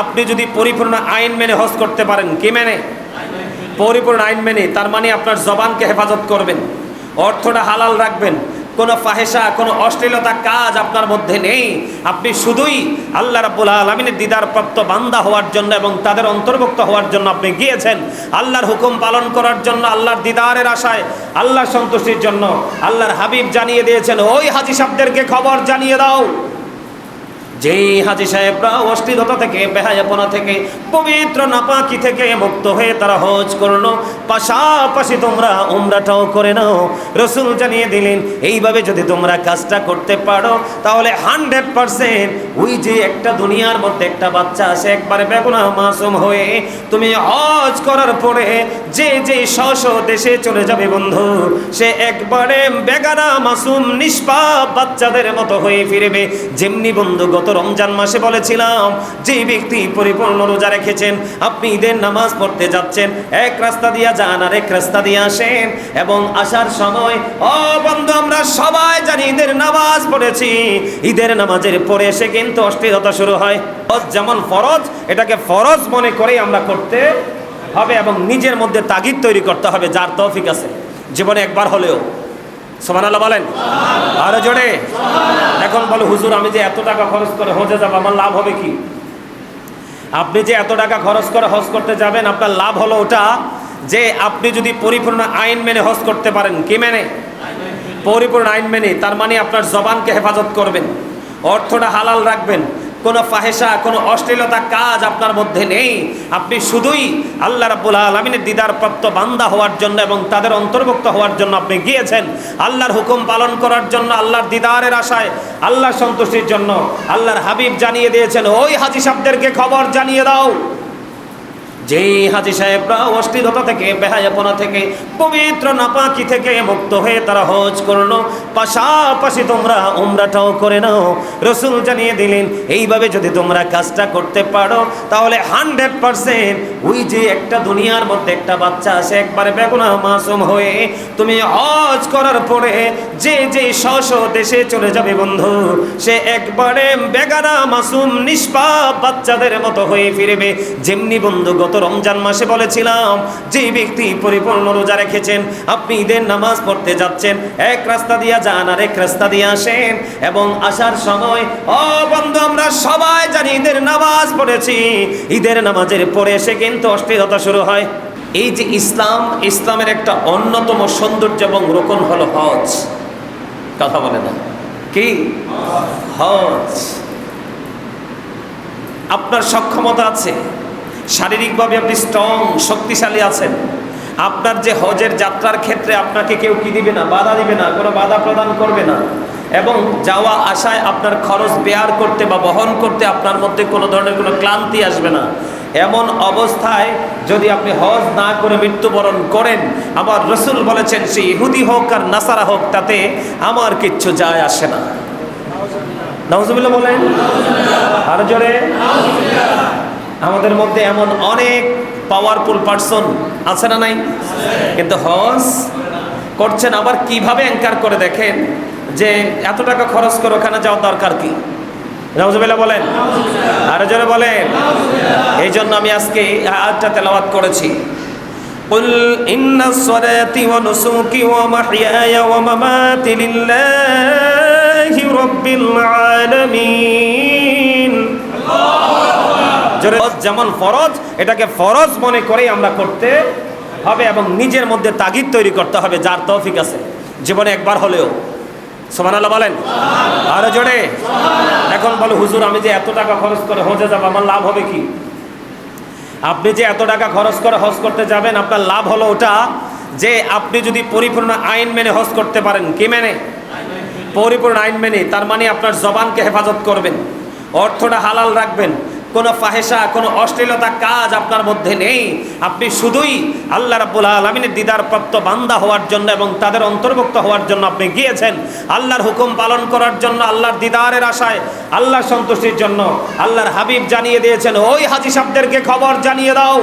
আপনি যদি পরিপূর্ণ আইন মেনে হজ করতে পারেন, কি মেনে? পরিপূর্ণ আইন মেনে, তার মানে আপনার জবানকে হেফাজত করবেন, অর্থটা হালাল রাখবেন, কোনো ফাহেসা কোনো অশ্লীলতা কাজ আপনার মধ্যে নেই। আপনি শুধুই আল্লাহ রাব্বুল আলামিনের দিদার প্রাপ্ত বান্দা হওয়ার জন্য এবং তাদের অন্তর্ভুক্ত হওয়ার জন্য আপনি গিয়েছেন, আল্লাহর হুকুম পালন করার জন্য, আল্লাহর দিদারের আশায়, আল্লাহর সন্তুষ্টির জন্য। আল্লাহর হাবিব জানিয়ে দিয়েছেন, ওই হাজী সাহেবদেরকে খবর জানিয়ে দাও, যেই হাজী সাহেবরা অশ্লীলতা থেকে, বেহায়াপনা থেকে, পবিত্র নাপাকি থেকে মুক্ত হয়ে তারা হজ করলো, পাশাপাশি তোমরা উমরাটাও করে নাও। রাসূল জানিয়ে দিলেন, এইভাবে যদি তোমরা কাজটা করতে পারো তাহলে 100% ওই যে একটা দুনিয়ার মধ্যে একটা বাচ্চা আছে একবারে বেগুনাহ মাসুম হয়ে, তুমি হজ করার পরে যে যে স্ব দেশে চলে যাবে বন্ধু, সে একবারে বেগানা মাসুম নিষ্পাপ বাচ্চাদের মতো হয়ে ফিরবে। যেমনি বন্ধু গত রমজান মাসে বলেছিলাম, যে ব্যক্তি পরিপূর্ণ রোজা রেখেছেন, আপনি ঈদের নামাজ পড়তে যাচ্ছেন, এক রাস্তা দিয়ে যান আর এক রাস্তা দিয়ে আসেন, এবং আসার সময় ও বন্ধু আমরা সবাই জানি ঈদের নামাজ পড়েছি, ঈদের নামাজের পরে এসে কিন্তু অশ্লীলতা শুরু হয়। হজ যেমন ফরজ, এটাকে ফরজ মনে করেই আমরা করতে হবে এবং নিজের মধ্যে তাগিদ তৈরি করতে হবে, যার তৌফিক আছে জীবনে একবার হলেও। সুবহানাল্লাহ বলেন আরো জোরে। এখন বলো, হুজুর আমি যে এত টাকা খরচ করে হজে যাব, আমার লাভ হবে কি? আপনি যে এত টাকা খরচ করে হজ করতে যাবেন, আপনার লাভ হলো ওটা যে আপনি যদি পরিপূর্ণ আইন মেনে হজ করতে পারেন, কি মেনে? পরিপূর্ণ আইন মেনে, তার মানে আপনার জবানকে হেফাজত করবেন, অর্থটা হালাল রাখবেন, কোনো ফাহেসা কোনো অশ্লীলতা কাজ আপনার মধ্যে নেই। আপনি শুধুই আল্লাহ রাব্বুল আলামিনের দিদার প্রাপ্ত বান্দা হওয়ার জন্য এবং তাদের অন্তর্ভুক্ত হওয়ার জন্য আপনি গিয়েছেন, আল্লাহর হুকুম পালন করার জন্য, আল্লাহর দিদারের আশায়, আল্লাহর সন্তুষ্টির জন্য। আল্লাহর হাবিব জানিয়ে দিয়েছেন, ওই হাজী সাহেবদেরকে খবর জানিয়ে দাও, যেই হাজী সাহেবরা অশ্লীলতা থেকে, বেহায়াপনা থেকে, পবিত্র নাপাকি থেকে মুক্ত হয়ে তারা হজ করলো, পাশাপাশি তোমরা উমরাটাও করে নাও। রাসূল জানিয়ে দিলেন, এইভাবে যদি তোমরা কাজটা করতে পারো তাহলে 100% ওই যে একটা দুনিয়ার মধ্যে একটা বাচ্চা আছে একবারে বেগুনাহ মাসুম হয়ে, তুমি হজ করার পরে যে যে স্ব দেশে চলে যাবে বন্ধু, সে একবারে বেগানা মাসুম নিষ্পাপ বাচ্চাদের মতো হয়ে ফিরবে। যেমনি বন্ধু গত রমজান মাসে বলেছিলাম, যে ব্যক্তি পরিপূর্ণ রোজা রেখেছেন, আপনি ঈদের নামাজ পড়তে যাচ্ছেন, এক রাস্তা দিয়ে যান আর এক রাস্তা দিয়ে আসেন, এবং আসার সময় ও বন্ধু আমরা সবাই জানি ঈদের নামাজ পড়েছি, ঈদের নামাজের পরে এসে কিন্তু অশ্লীলতা শুরু হয়। এই যে ইসলামের একটা অন্যতম সৌন্দর্য এবং রোকন হলো হজ। কথা বলে না কি? হজ। আপনার সক্ষমতা আছে, শারীরিকভাবে আপনি স্ট্রং, শক্তিশালী আছেন, আপনার যে হজের যাত্রার ক্ষেত্রে আপনাকে কেউ কি দিবে না, বাধা দিবে না, কোনো বাধা প্রদান করবে না, এবং যাওয়া আসায় আপনার খরচ বেয়ার করতে বা বহন করতে আপনার মধ্যে কোনো ধরনের কোনো ক্লান্তি আসবে না। এমন অবস্থায় যদি আপনি হজ না করে মৃত্যুবরণ করেন, আমার রাসূল বলেছেন, সে ইহুদি হোক আর নাসারা হোক, তাতে আমার কিচ্ছু যায় আসে না। নাউজুবিল্লাহ বলেন আর জোরে। আমাদের মধ্যে এমন অনেক পাওয়ারফুল পারসন আছে না নাই? কিন্তু হজ করছেন, আবার কিভাবে অ্যাঙ্কার করে দেখেন যে এত টাকা খরচ করে ওখানে যাওয়ার দরকার কি? নাউজুবিল্লাহ বলেন আর জোরে বলেন। এই জন্য আমি আজকে আয়াতটা তেলাওয়াত করেছি, কুল ইন্নাস সালাতি ওয়া নুসুকি ওয়া মাহইয়ায়া ওয়া মামাতি লিল্লাহি রাব্বিল আলামিন। যেমন ফরজ, এটাকে ফরজ মনে করেই আমরা করতে হবে এবং নিজের মধ্যে তাগিদ তৈরি করতে হবে, যার তৌফিক আছে জীবনে একবার হলেও। সুবহানাল্লাহ বলেন আরো জোরে। এখন বলো, হুজুর আমি যে এত টাকা খরচ করে হজে যাব, আমার লাভ হবে কি? আপনি যে এত টাকা খরচ করে হজ করতে যাবেন, আপনার লাভ হলো ওটা যে আপনি যদি পরিপূর্ণ আইন মেনে হজ করতে পারেন, কি মেনে? পরিপূর্ণ আইন মেনে, তার মানে আপনার জবানকে হেফাজত করবেন, অর্থটা হালাল রাখবেন, কোনো ফাহেসা কোনো অশ্লীলতা কাজ আপনার মধ্যে নেই। আপনি শুধুই আল্লাহ রাব্বুল আলামিনের দিদার প্রাপ্ত বান্দা হওয়ার জন্য এবং তাদের অন্তর্ভুক্ত হওয়ার জন্য আপনি গিয়েছেন, আল্লাহর হুকুম পালন করার জন্য, আল্লাহর দিদারের আশায়, আল্লাহর সন্তুষ্টির জন্য। আল্লাহর হাবিব জানিয়ে দিয়েছেন, ওই হাজী সাহেবদেরকে খবর জানিয়ে দাও,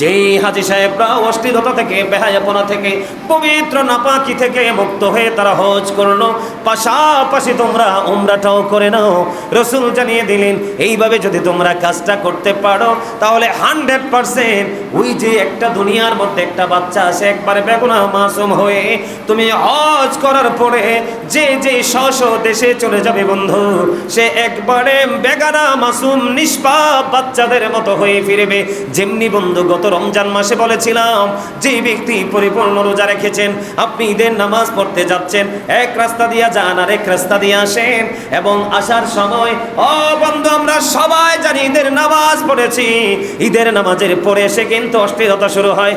যেই হাজী সাহেবরা অশ্লীলতা থেকে, বেহায়াপনা থেকে, পবিত্র নাপাকি থেকে মুক্ত হয়ে তারা হজ করলো, পাশাপাশি তোমরা উমরাটাও করে নাও। রসুল জানিয়ে দিলেন এইভাবে যদি তোমরা কাজটা করতে পারো তাহলে 100% ওই যে একটা দুনিয়ার মধ্যে একটা বাচ্চা আছে একবারে বেগুনাহ মাসুম হয়ে, তুমি হজ করার পরে যে যে স্ব দেশে চলে যাবে বন্ধু, সে একবারে বেগানা মাসুম নিষ্পাপ বাচ্চাদের মতো হয়ে ফিরবে। যেমনি বন্ধু গত রমজান মাসে বলেছিলাম, যে ব্যক্তি পরিপূর্ণ রোজা রেখেছেন, আপনি ঈদের নামাজ পড়তে যাচ্ছেন, এক রাস্তা দিয়ে যান আর এক রাস্তা দিয়ে আসেন, এবং আসার সময় ও বন্ধু আমরা সবাই জানি ঈদের নামাজ পড়েছি, ঈদের নামাজের পরে এসে কিন্তু অশ্লীলতা শুরু হয়।